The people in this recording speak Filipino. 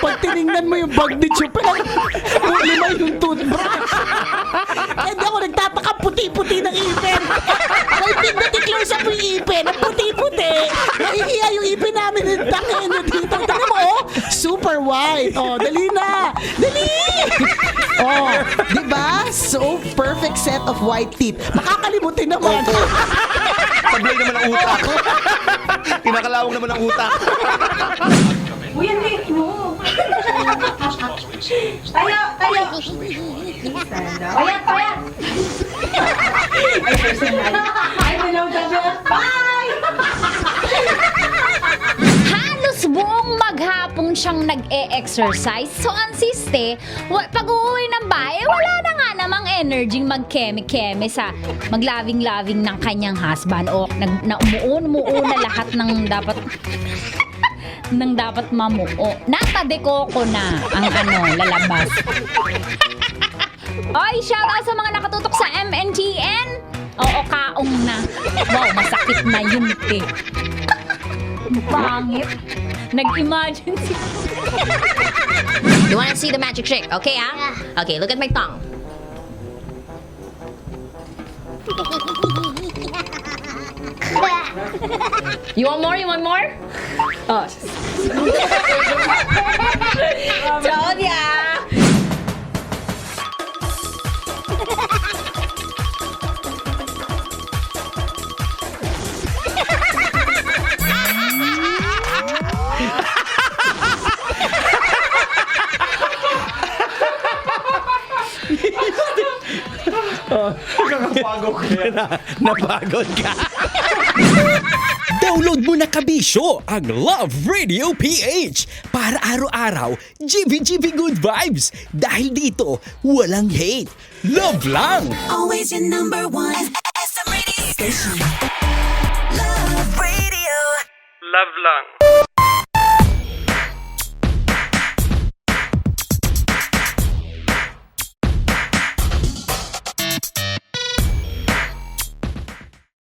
Pag tinignan mo yung bag ni Chupe, lima yung toothbrush. Hindi ako nagtataka, puti-puti ng ipin. May pignatiklos sa yung ipin, ang puti-puti. Nahihiya yung ipin namin ng tangin dito. Tingnan mo, oh, super white. Oh, dali na. Dali! Oh, di ba? So, perfect set of white teeth. Makakalimutin naman. Sablay naman ang utak. Kinakalawang naman ang utak. Uy, ang late mo. Tayo, tayo. Payat, payat. Ay, personal. Ay, hello, Gabi. Bye! Halos buong maghapon siyang nag-e-exercise. So, ang siste, pag uuwi ng bahay, wala na nga namang energy mag-keme-keme sa maglaving-laving ng kanyang husband. O, umuun na lahat ng dapat mamuo. Natadeko ko na ang lalabas. Oy, shoutout sa mga nakatutok sa MNTN. Oo, kaong na. Wow, masakit na yun, eh. Pangit. Nag-imagine si... You wanna see the magic trick, okay, ah? Okay, look at my tongue. You want more? You want more? Oh. Told ya! Napagod ka. Download mo na kabisyo ang Love Radio PH para araw-araw GB good vibes. Dahil dito, walang hate. Love lang! Always your number one. SM radio station. Love radio. Love lang.